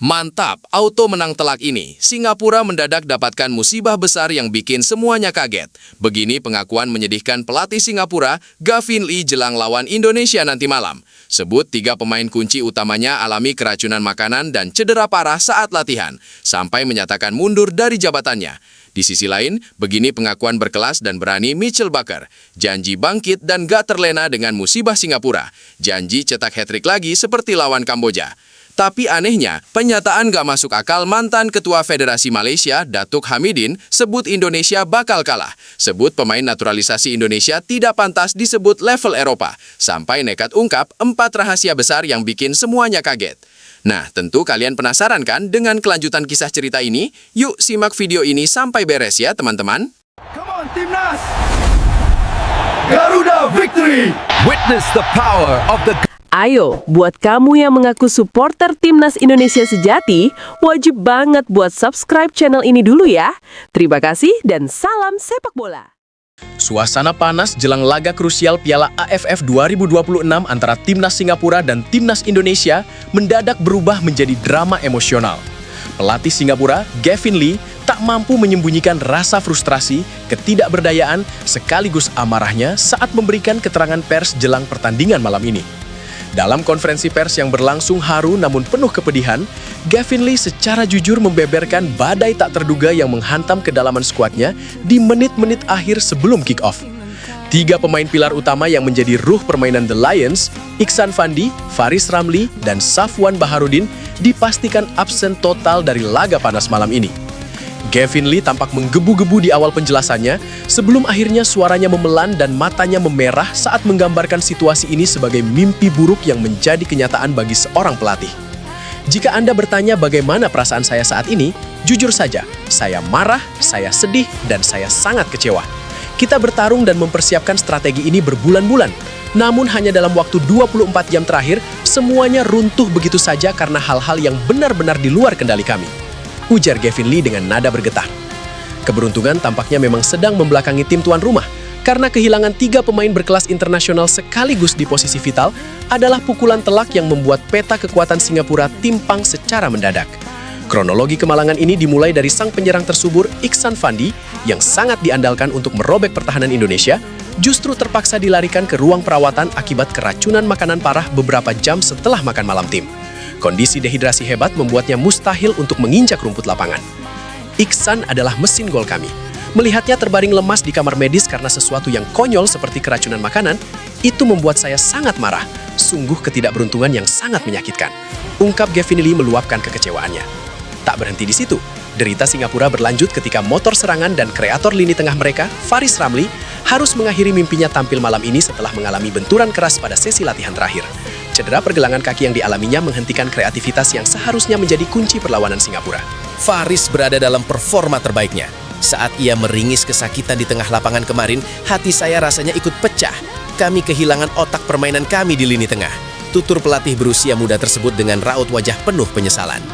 Mantap, auto menang telak ini. Singapura mendadak dapatkan musibah besar yang bikin semuanya kaget. Begini pengakuan menyedihkan pelatih Singapura, Gavin Lee jelang lawan Indonesia nanti malam. Sebut 3 pemain kunci utamanya alami keracunan makanan dan cedera parah saat latihan, sampai menyatakan mundur dari jabatannya. Di sisi lain, begini pengakuan berkelas dan berani Mitchell Baker. Janji bangkit dan gak terlena dengan musibah Singapura. Janji cetak hat-trick lagi seperti lawan Kamboja. Tapi anehnya, pernyataan gak masuk akal mantan Ketua Federasi Malaysia, Datuk Hamidin, sebut Indonesia bakal kalah. Sebut pemain naturalisasi Indonesia tidak pantas disebut level Eropa. Sampai nekat ungkap 4 rahasia besar yang bikin semuanya kaget. Nah, tentu kalian penasaran kan dengan kelanjutan kisah cerita ini? Yuk simak video ini sampai beres ya teman-teman. Come on, Timnas! Garuda victory! Witness the power of the Ayo, buat kamu yang mengaku supporter Timnas Indonesia sejati, wajib banget buat subscribe channel ini dulu ya. Terima kasih dan salam sepak bola. Suasana panas jelang laga krusial Piala AFF 2026 antara Timnas Singapura dan Timnas Indonesia mendadak berubah menjadi drama emosional. Pelatih Singapura, Gavin Lee, tak mampu menyembunyikan rasa frustrasi, ketidakberdayaan, sekaligus amarahnya saat memberikan keterangan pers jelang pertandingan malam ini. Dalam konferensi pers yang berlangsung haru namun penuh kepedihan, Gavin Lee secara jujur membeberkan badai tak terduga yang menghantam kedalaman skuadnya di menit-menit akhir sebelum kick-off. 3 pemain pilar utama yang menjadi ruh permainan The Lions, Iksan Fandi, Faris Ramli, dan Safwan Baharudin dipastikan absen total dari laga panas malam ini. Gavin Lee tampak menggebu-gebu di awal penjelasannya sebelum akhirnya suaranya memelan dan matanya memerah saat menggambarkan situasi ini sebagai mimpi buruk yang menjadi kenyataan bagi seorang pelatih. Jika Anda bertanya bagaimana perasaan saya saat ini, jujur saja, saya marah, saya sedih, dan saya sangat kecewa. Kita bertarung dan mempersiapkan strategi ini berbulan-bulan. Namun hanya dalam waktu 24 jam terakhir, semuanya runtuh begitu saja karena hal-hal yang benar-benar di luar kendali kami. Ujar Gavin Lee dengan nada bergetar. Keberuntungan tampaknya memang sedang membelakangi tim tuan rumah, karena kehilangan 3 pemain berkelas internasional sekaligus di posisi vital adalah pukulan telak yang membuat peta kekuatan Singapura timpang secara mendadak. Kronologi kemalangan ini dimulai dari sang penyerang tersubur Iksan Fandi yang sangat diandalkan untuk merobek pertahanan Indonesia, justru terpaksa dilarikan ke ruang perawatan akibat keracunan makanan parah beberapa jam setelah makan malam tim. Kondisi dehidrasi hebat membuatnya mustahil untuk menginjak rumput lapangan. Iksan adalah mesin gol kami. Melihatnya terbaring lemas di kamar medis karena sesuatu yang konyol seperti keracunan makanan, itu membuat saya sangat marah. Sungguh ketidakberuntungan yang sangat menyakitkan. Ungkap Gavin Lee meluapkan kekecewaannya. Tak berhenti di situ. Derita Singapura berlanjut ketika motor serangan dan kreator lini tengah mereka, Faris Ramli, harus mengakhiri mimpinya tampil malam ini setelah mengalami benturan keras pada sesi latihan terakhir. Cedera pergelangan kaki yang dialaminya menghentikan kreativitas yang seharusnya menjadi kunci perlawanan Singapura. Faris berada dalam performa terbaiknya. Saat ia meringis kesakitan di tengah lapangan kemarin, hati saya rasanya ikut pecah. Kami kehilangan otak permainan kami di lini tengah. Tutur pelatih berusia muda tersebut dengan raut wajah penuh penyesalan.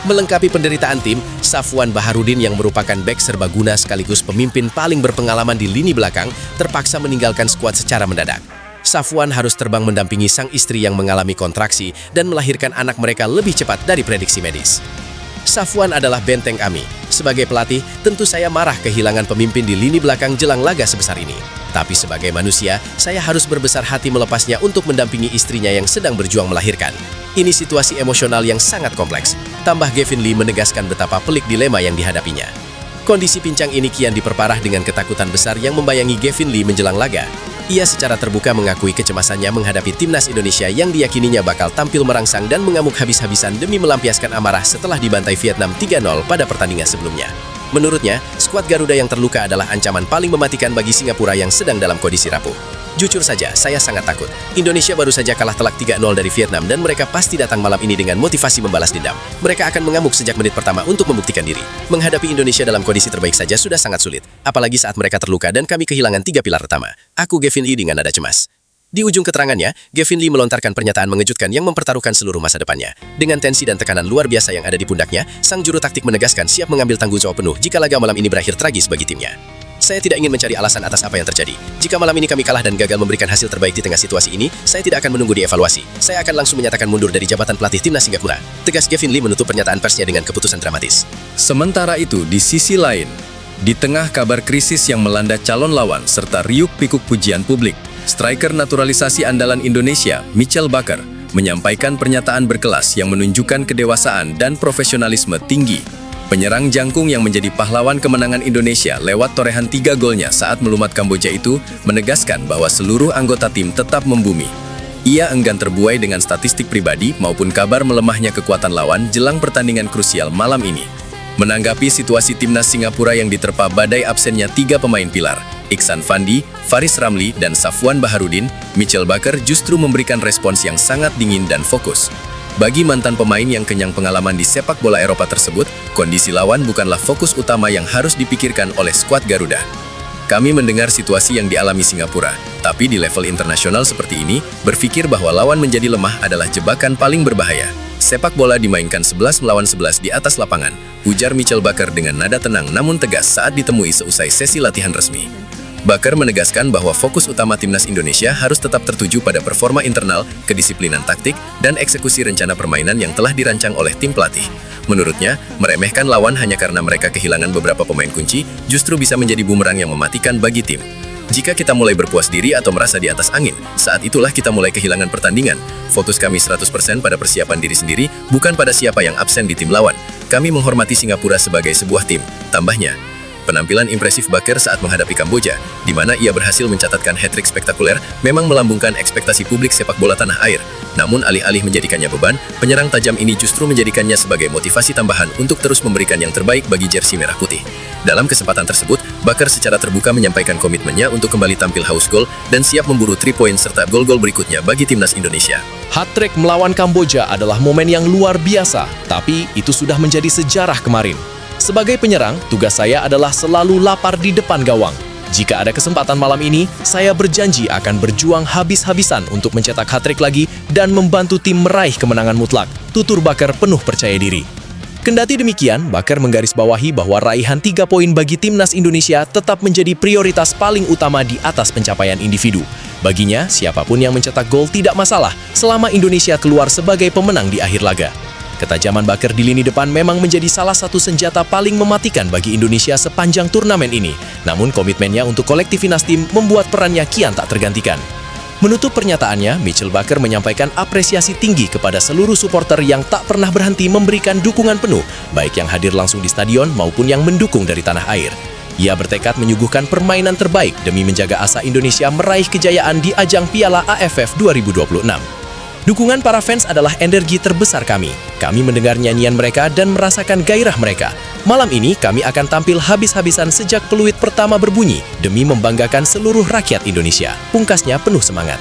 Melengkapi penderitaan tim, Safwan Baharudin yang merupakan bek serbaguna sekaligus pemimpin paling berpengalaman di lini belakang terpaksa meninggalkan skuad secara mendadak. Safwan harus terbang mendampingi sang istri yang mengalami kontraksi dan melahirkan anak mereka lebih cepat dari prediksi medis. Safwan adalah benteng kami. Sebagai pelatih, tentu saya marah kehilangan pemimpin di lini belakang jelang laga sebesar ini. Tapi sebagai manusia, saya harus berbesar hati melepasnya untuk mendampingi istrinya yang sedang berjuang melahirkan. Ini situasi emosional yang sangat kompleks. Tambah Gavin Lee menegaskan betapa pelik dilema yang dihadapinya. Kondisi pincang ini kian diperparah dengan ketakutan besar yang membayangi Gavin Lee menjelang laga. Ia secara terbuka mengakui kecemasannya menghadapi Timnas Indonesia yang diyakininya bakal tampil merangsang dan mengamuk habis-habisan demi melampiaskan amarah setelah dibantai Vietnam 3-0 pada pertandingan sebelumnya. Menurutnya, skuad Garuda yang terluka adalah ancaman paling mematikan bagi Singapura yang sedang dalam kondisi rapuh. Jujur saja, saya sangat takut. Indonesia baru saja kalah telak 3-0 dari Vietnam dan mereka pasti datang malam ini dengan motivasi membalas dendam. Mereka akan mengamuk sejak menit pertama untuk membuktikan diri. Menghadapi Indonesia dalam kondisi terbaik saja sudah sangat sulit. Apalagi saat mereka terluka dan kami kehilangan 3 pilar utama. Aku Gavin Lee dengan nada cemas. Di ujung keterangannya, Gavin Lee melontarkan pernyataan mengejutkan yang mempertaruhkan seluruh masa depannya. Dengan tensi dan tekanan luar biasa yang ada di pundaknya, sang juru taktik menegaskan siap mengambil tanggung jawab penuh jika laga malam ini berakhir tragis bagi timnya. Saya tidak ingin mencari alasan atas apa yang terjadi. Jika malam ini kami kalah dan gagal memberikan hasil terbaik di tengah situasi ini, saya tidak akan menunggu dievaluasi. Saya akan langsung menyatakan mundur dari jabatan pelatih timnas Singapura. Tegas Kevin Lee menutup pernyataan persnya dengan keputusan dramatis. Sementara itu, di sisi lain, di tengah kabar krisis yang melanda calon lawan serta riuk-pikuk pujian publik, striker naturalisasi andalan Indonesia, Mitchell Baker, menyampaikan pernyataan berkelas yang menunjukkan kedewasaan dan profesionalisme tinggi. Penyerang jangkung yang menjadi pahlawan kemenangan Indonesia lewat torehan 3 golnya saat melumat Kamboja itu menegaskan bahwa seluruh anggota tim tetap membumi. Ia enggan terbuai dengan statistik pribadi maupun kabar melemahnya kekuatan lawan jelang pertandingan krusial malam ini. Menanggapi situasi timnas Singapura yang diterpa badai absennya 3 pemain pilar, Iksan Fandi, Faris Ramli, dan Safwan Baharudin, Mitchell Baker justru memberikan respons yang sangat dingin dan fokus. Bagi mantan pemain yang kenyang pengalaman di sepak bola Eropa tersebut, kondisi lawan bukanlah fokus utama yang harus dipikirkan oleh skuad Garuda. Kami mendengar situasi yang dialami Singapura, tapi di level internasional seperti ini, berpikir bahwa lawan menjadi lemah adalah jebakan paling berbahaya. Sepak bola dimainkan 11 melawan 11 di atas lapangan, ujar Mitchell Baker dengan nada tenang namun tegas saat ditemui seusai sesi latihan resmi. Baker menegaskan bahwa fokus utama timnas Indonesia harus tetap tertuju pada performa internal, kedisiplinan taktik, dan eksekusi rencana permainan yang telah dirancang oleh tim pelatih. Menurutnya, meremehkan lawan hanya karena mereka kehilangan beberapa pemain kunci justru bisa menjadi bumerang yang mematikan bagi tim. Jika kita mulai berpuas diri atau merasa di atas angin, saat itulah kita mulai kehilangan pertandingan. Fokus kami 100% pada persiapan diri sendiri, bukan pada siapa yang absen di tim lawan. Kami menghormati Singapura sebagai sebuah tim, tambahnya. Penampilan impresif Baker saat menghadapi Kamboja, di mana ia berhasil mencatatkan hat-trick spektakuler, memang melambungkan ekspektasi publik sepak bola tanah air. Namun alih-alih menjadikannya beban, penyerang tajam ini justru menjadikannya sebagai motivasi tambahan untuk terus memberikan yang terbaik bagi jersey merah putih. Dalam kesempatan tersebut, Baker secara terbuka menyampaikan komitmennya untuk kembali tampil haus gol dan siap memburu 3 poin serta gol-gol berikutnya bagi timnas Indonesia. Hat-trick melawan Kamboja adalah momen yang luar biasa, tapi itu sudah menjadi sejarah kemarin. Sebagai penyerang, tugas saya adalah selalu lapar di depan gawang. Jika ada kesempatan malam ini, saya berjanji akan berjuang habis-habisan untuk mencetak hat-trick lagi dan membantu tim meraih kemenangan mutlak, tutur Baker penuh percaya diri. Kendati demikian, Baker menggarisbawahi bahwa raihan 3 poin bagi timnas Indonesia tetap menjadi prioritas paling utama di atas pencapaian individu. Baginya, siapapun yang mencetak gol tidak masalah selama Indonesia keluar sebagai pemenang di akhir laga. Ketajaman Baker di lini depan memang menjadi salah satu senjata paling mematikan bagi Indonesia sepanjang turnamen ini. Namun komitmennya untuk kolektivitas tim membuat perannya kian tak tergantikan. Menutup pernyataannya, Mitchell Baker menyampaikan apresiasi tinggi kepada seluruh supporter yang tak pernah berhenti memberikan dukungan penuh, baik yang hadir langsung di stadion maupun yang mendukung dari tanah air. Ia bertekad menyuguhkan permainan terbaik demi menjaga asa Indonesia meraih kejayaan di ajang Piala AFF 2026. Dukungan para fans adalah energi terbesar kami. Kami mendengar nyanyian mereka dan merasakan gairah mereka. Malam ini kami akan tampil habis-habisan sejak peluit pertama berbunyi demi membanggakan seluruh rakyat Indonesia. Pungkasnya penuh semangat.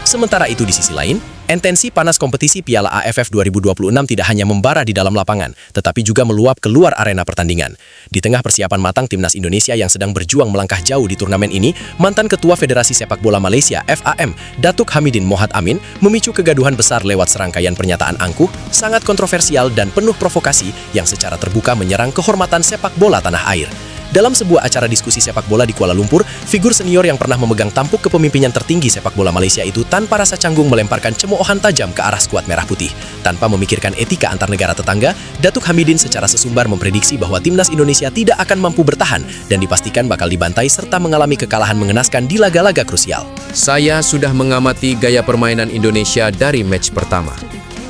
Sementara itu di sisi lain, intensi panas kompetisi Piala AFF 2026 tidak hanya membara di dalam lapangan, tetapi juga meluap keluar arena pertandingan. Di tengah persiapan matang timnas Indonesia yang sedang berjuang melangkah jauh di turnamen ini, mantan Ketua Federasi Sepak Bola Malaysia (FAM), Datuk Hamidin Mohad Amin, memicu kegaduhan besar lewat serangkaian pernyataan angkuh, sangat kontroversial dan penuh provokasi yang secara terbuka menyerang kehormatan sepak bola tanah air. Dalam sebuah acara diskusi sepak bola di Kuala Lumpur, figur senior yang pernah memegang tampuk kepemimpinan tertinggi sepak bola Malaysia itu tanpa rasa canggung melemparkan cemoohan tajam ke arah skuad merah putih. Tanpa memikirkan etika antar negara tetangga, Datuk Hamidin secara sesumbar memprediksi bahwa timnas Indonesia tidak akan mampu bertahan dan dipastikan bakal dibantai serta mengalami kekalahan mengenaskan di laga-laga krusial. Saya sudah mengamati gaya permainan Indonesia dari match pertama.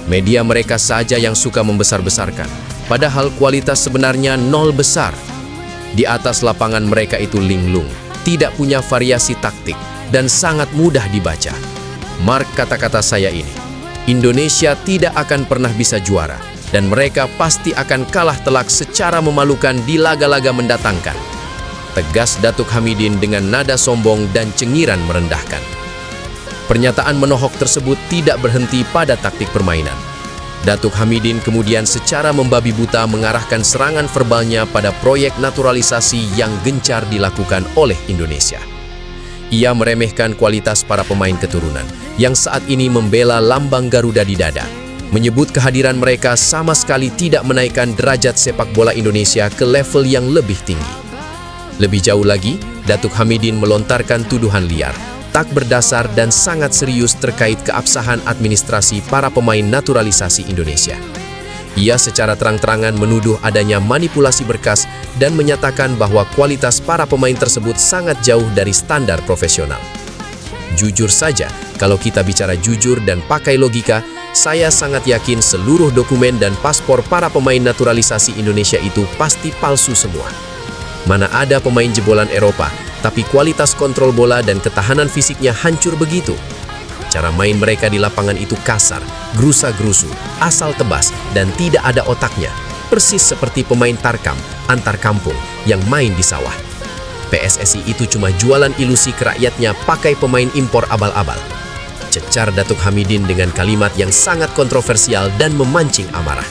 Media mereka saja yang suka membesar-besarkan, padahal kualitas sebenarnya nol besar. Di atas lapangan mereka itu linglung, tidak punya variasi taktik, dan sangat mudah dibaca. Mark kata-kata saya ini, Indonesia tidak akan pernah bisa juara, dan mereka pasti akan kalah telak secara memalukan di laga-laga mendatangkan. Tegas Datuk Hamidin dengan nada sombong dan cengiran merendahkan. Pernyataan menohok tersebut tidak berhenti pada taktik permainan. Datuk Hamidin kemudian secara membabi buta mengarahkan serangan verbalnya pada proyek naturalisasi yang gencar dilakukan oleh Indonesia. Ia meremehkan kualitas para pemain keturunan yang saat ini membela lambang Garuda di dada, menyebut kehadiran mereka sama sekali tidak menaikkan derajat sepak bola Indonesia ke level yang lebih tinggi. Lebih jauh lagi, Datuk Hamidin melontarkan tuduhan liar, tak berdasar dan sangat serius terkait keabsahan administrasi para pemain naturalisasi Indonesia. Ia secara terang-terangan menuduh adanya manipulasi berkas dan menyatakan bahwa kualitas para pemain tersebut sangat jauh dari standar profesional. Jujur saja, kalau kita bicara jujur dan pakai logika, saya sangat yakin seluruh dokumen dan paspor para pemain naturalisasi Indonesia itu pasti palsu semua. Mana ada pemain jebolan Eropa, tapi kualitas kontrol bola dan ketahanan fisiknya hancur begitu. Cara main mereka di lapangan itu kasar, gerusa-gerusu, asal tebas, dan tidak ada otaknya. Persis seperti pemain tarkam, antar kampung, yang main di sawah. PSSI itu cuma jualan ilusi ke rakyatnya pakai pemain impor abal-abal. Cecar Datuk Hamidin dengan kalimat yang sangat kontroversial dan memancing amarah.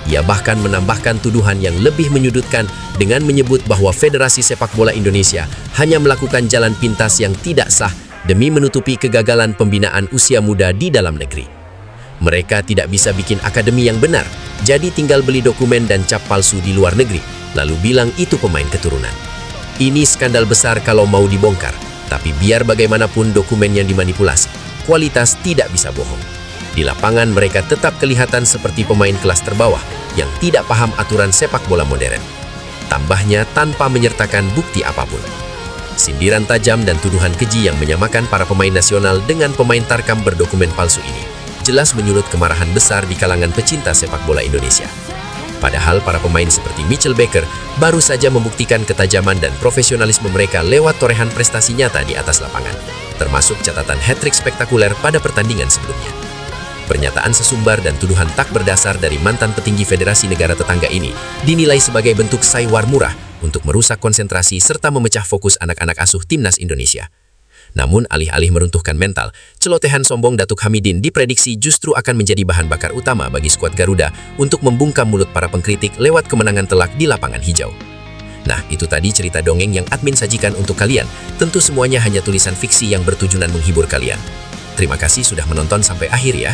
Ia bahkan menambahkan tuduhan yang lebih menyudutkan dengan menyebut bahwa Federasi Sepak Bola Indonesia hanya melakukan jalan pintas yang tidak sah demi menutupi kegagalan pembinaan usia muda di dalam negeri. Mereka tidak bisa bikin akademi yang benar, jadi tinggal beli dokumen dan cap palsu di luar negeri, lalu bilang itu pemain keturunan. Ini skandal besar kalau mau dibongkar, tapi biar bagaimanapun dokumen yang dimanipulasi, kualitas tidak bisa bohong. Di lapangan mereka tetap kelihatan seperti pemain kelas terbawah yang tidak paham aturan sepak bola modern. Tambahnya tanpa menyertakan bukti apapun. Sindiran tajam dan tuduhan keji yang menyamakan para pemain nasional dengan pemain tarkam berdokumen palsu ini jelas menyulut kemarahan besar di kalangan pecinta sepak bola Indonesia. Padahal para pemain seperti Mitchell Baker baru saja membuktikan ketajaman dan profesionalisme mereka lewat torehan prestasi nyata di atas lapangan, termasuk catatan hat-trick spektakuler pada pertandingan sebelumnya. Pernyataan sesumbar dan tuduhan tak berdasar dari mantan petinggi Federasi Negara Tetangga ini dinilai sebagai bentuk saywar murah untuk merusak konsentrasi serta memecah fokus anak-anak asuh Timnas Indonesia. Namun, alih-alih meruntuhkan mental, celotehan sombong Datuk Hamidin diprediksi justru akan menjadi bahan bakar utama bagi skuad Garuda untuk membungkam mulut para pengkritik lewat kemenangan telak di lapangan hijau. Nah, itu tadi cerita dongeng yang admin sajikan untuk kalian. Tentu semuanya hanya tulisan fiksi yang bertujuan menghibur kalian. Terima kasih sudah menonton sampai akhir ya.